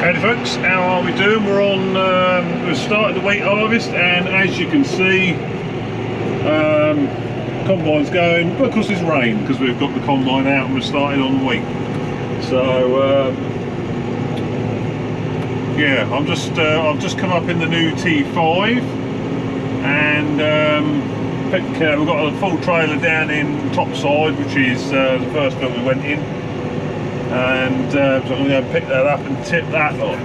Howdy folks, how are we doing? We're on, we've started the wheat harvest, and as you can see, combine's going, but of course it's rain because we've got the combine out and we're starting on the wheat. So yeah, I've just come up in the new T5, and we've got a full trailer down in Topside, which is the first bit we went in. And so I'm going to go pick that up and tip that lot.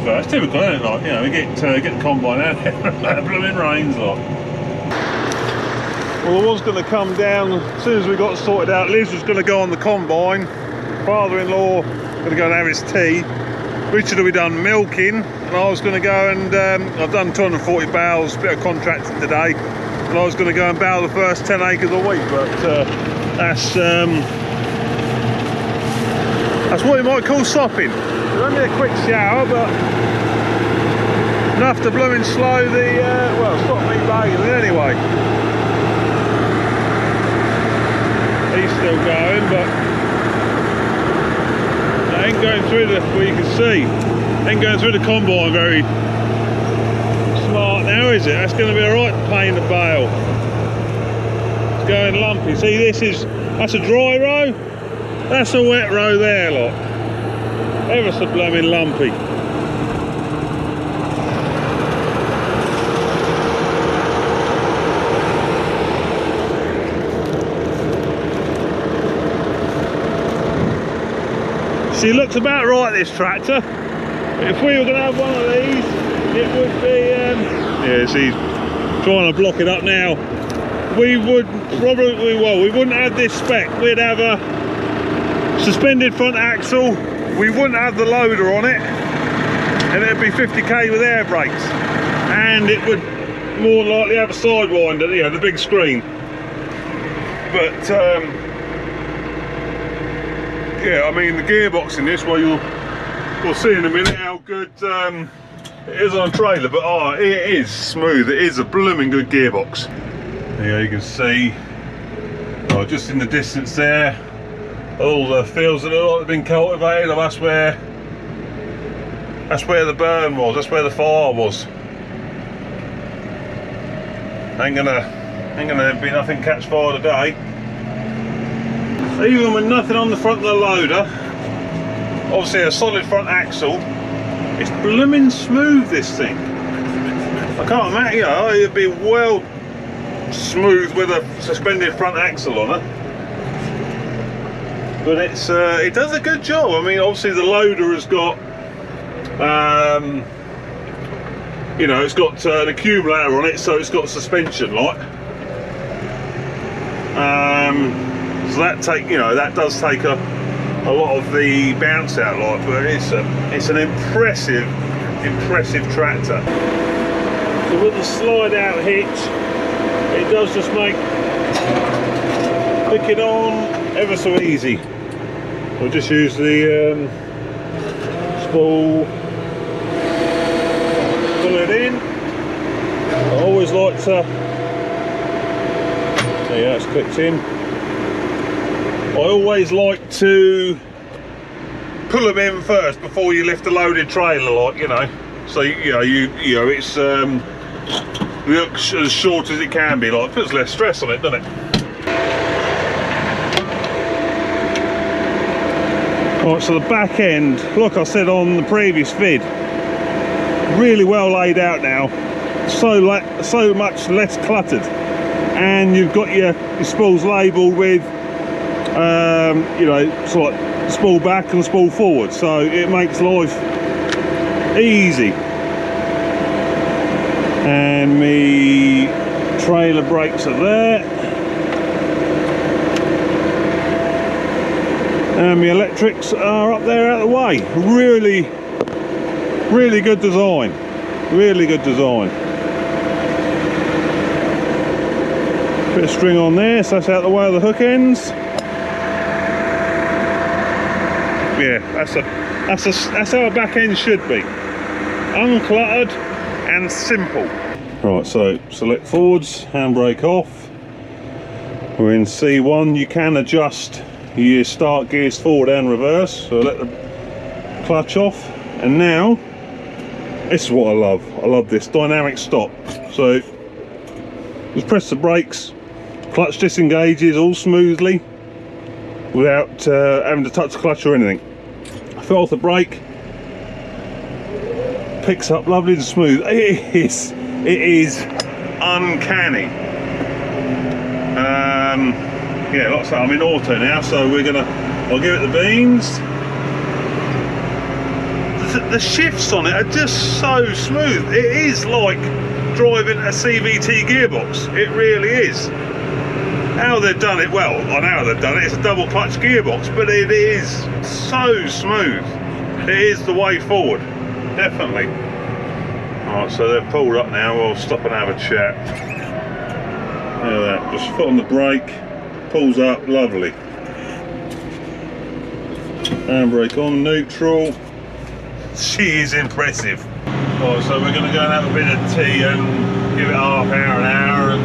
But it's typical, isn't it? Like, you know, we get the combine out there and blooming rains lot. Well, I was going to come down as soon as we got sorted out. Liz was going to go on the combine. Father-in-law going to go and have his tea. Richard will be done milking, and I was going to go and I've done 240 bales, bit of contracting today, and I was going to go and bale the first 10 acres a week. But that's what you might call sopping. It's only a quick shower, but enough to blooming slow the, well, stop me baling anyway. He's still going, but I ain't going through the, well, you can see, ain't going through the combine very smart now, is it? That's going to be a right pain to bale. It's going lumpy. See, that's a dry row. That's a wet row there, look. Ever so blooming lumpy. She looks about right, this tractor. If we were going to have one of these, it would be, yeah, she's trying to block it up now. We would probably, well, we wouldn't have this spec. We'd have a suspended front axle, we wouldn't have the loader on it, and it'd be 50k with air brakes, and it would more likely have a sidewinder, you know, the big screen. But yeah, I mean, the gearbox in this, well, we'll see in a minute how good it is on a trailer, but oh, it is smooth. It is a blooming good gearbox. Yeah, you can see, oh, just in the distance there, all the fields that have been cultivated. Oh, that's where the burn was, that's where the fire was. Ain't gonna be nothing catch fire today. Even with nothing on the front of the loader, obviously a solid front axle, it's blooming smooth, this thing. I can't imagine, you know, it'd be well smooth with a suspended front axle on it. But it does a good job. I mean, obviously the loader has got, you know, it's got an accumulator on it, so it's got suspension like. So that does take a lot of the bounce out like. But it's an impressive tractor. So with the slide out hitch, it does just make picking on ever so easy. We'll just use the spool, pull it in. I always like to, there you go, it's clicked in. I always like to pull them in first before you lift the loaded trailer, like, you know. So you know it's looks as short as it can be, like, puts less stress on it, doesn't it? Right, so the back end, like I said on the previous vid, really well laid out now, so much less cluttered, and you've got your spools labelled with, you know, sort of like spool back and spool forward, so it makes life easy. And me trailer brakes are there. And the electrics are up there out of the way. Really good design. Really good design. Bit of string on there, so that's out of the way of the hook ends. Yeah, that's how a back end should be. Uncluttered and simple. Right, so select forwards, handbrake off. We're in C1. You can adjust your start gears forward and reverse, so let the clutch off. And now, this is what I love. I love this dynamic stop. So just press the brakes, clutch disengages all smoothly without having to touch the clutch or anything. I felt off the brake, picks up lovely and smooth. It is uncanny. Yeah, like I say, I'm in auto now, so I'll give it the beans. The shifts on it are just so smooth. It is like driving a CVT gearbox. It really is. How they've done it, well, I know how they've done it. It's a double clutch gearbox, but it is so smooth. It is the way forward, definitely. Alright, so they've pulled up now. We'll stop and have a chat. Look at that, just foot on the brake, pulls up, lovely. Handbrake on, neutral. She is impressive. Right, so we're going to go and have a bit of tea and give it half hour, an hour, and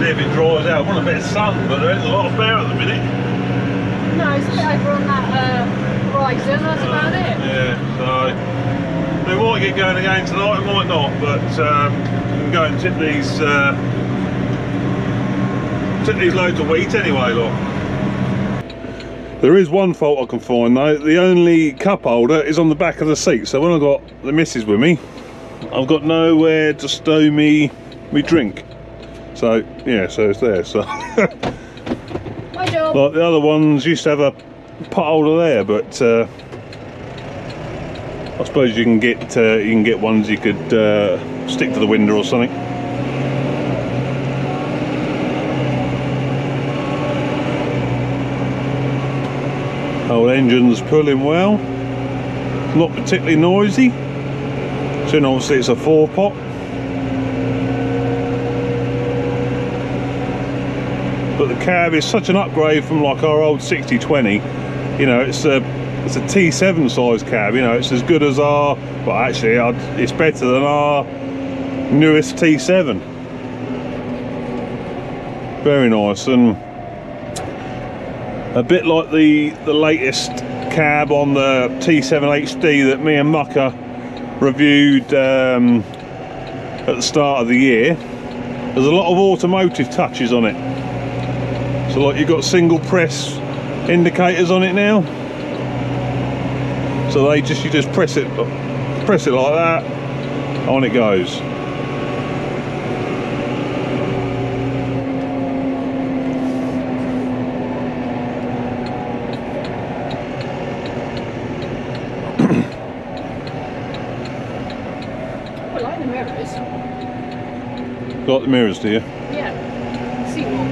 see if it dries out. I want a bit of sun, but there isn't a lot of power at the minute. No, it's a bit over on that horizon, that's about it. Yeah, so we might get going again tonight, we might not, but we can go and tip these loads of wheat anyway, look. There is one fault I can find though. The only cup holder is on the back of the seat, so when I've got the missus with me, I've got nowhere to stow me drink. So yeah, so it's there. So My job. like the other ones used to have a pot holder there, but I suppose you can get ones you could stick to the window or something. Old engine's pulling well, not particularly noisy. So obviously it's a 4-pot. But the cab is such an upgrade from like our old 6020. You know, it's a T7 size cab. You know, it's as good as our, well actually it's better than our newest T7. Very nice, and a bit like the latest cab on the T7 HD that me and Mucker reviewed at the start of the year. There's a lot of automotive touches on it. So like you've got single press indicators on it now. So you just press it like that, on it goes. Got the mirrors, do you? Yeah. See what?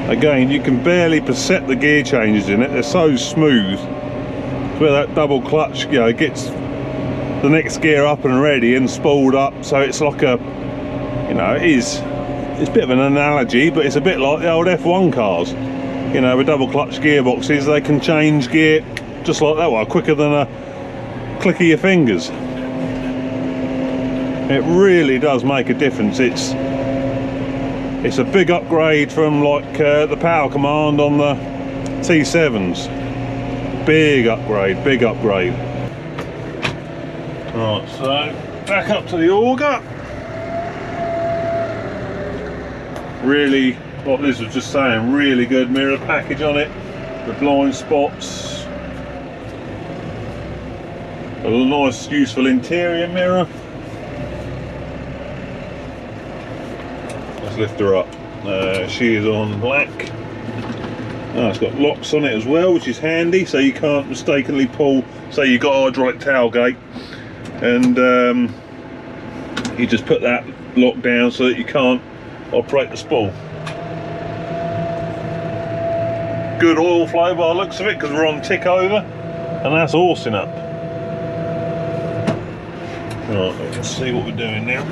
Again, you can barely percept the gear changes in it. They're so smooth. Where that double clutch, you know, gets the next gear up and ready and spooled up. So it's like a, you know, it's a bit of an analogy, but it's a bit like the old F1 cars. You know, with double clutch gearboxes, they can change gear just like that one, quicker than a click of your fingers. It really does make a difference. It's a big upgrade from like the power command on the T7s. Big upgrade, big upgrade. Right, so back up to the auger. Really, what Liz was just saying, really good mirror package on it. The blind spots. A nice, useful interior mirror. Let's lift her up. She is on black. Oh, it's got locks on it as well, which is handy, so you can't mistakenly pull, say you've got hydraulic tailgate, and you just put that lock down so that you can't operate the spool. Good oil flow by the looks of it, because we're on tick over, and that's horsing up. Right, let's see what we're doing now.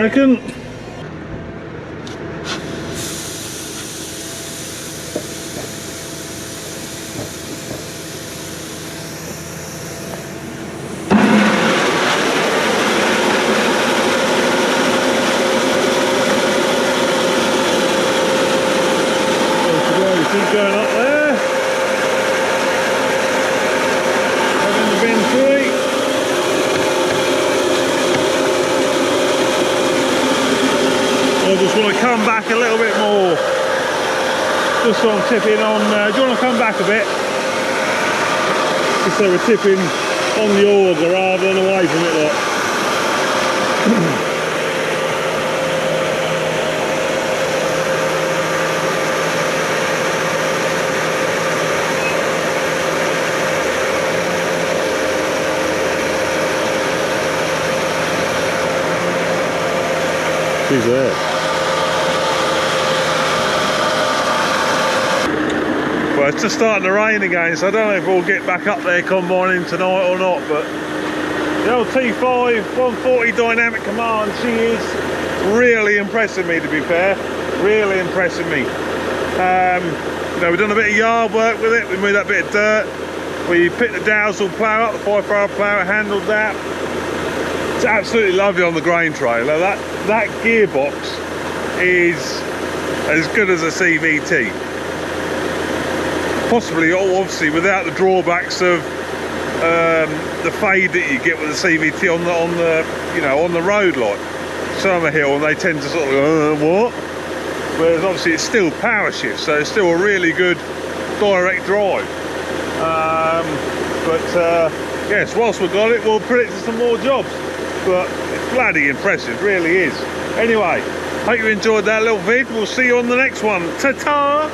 reckon. Keep going up there. Up in the bin 3. I just want to come back a little bit more. Just so I'm tipping on. Do you want to come back a bit? Just so we're tipping on the auger rather than away from it. Look. She's there. Well, it's just starting to rain again, so I don't know if we'll get back up there combining tonight or not, but the old T5 140 dynamic command, she is really impressing me, to be fair. Really impressing me. You know, we've done a bit of yard work with it, we moved that bit of dirt, we picked the Dowsel plough up, the 5-hour plough, handled that. It's absolutely lovely on the grain trailer. That gearbox is as good as a CVT. Possibly, obviously, without the drawbacks of the fade that you get with the CVT on the you know, on the road, like Summer Hill, and they tend to sort of go, what? Whereas obviously it's still power shift, so it's still a really good direct drive. Yes, whilst we've got it, we'll put it to some more jobs. But it's bloody impressive, really is. Anyway, hope you enjoyed that little vid. We'll see you on the next one. Ta-ta!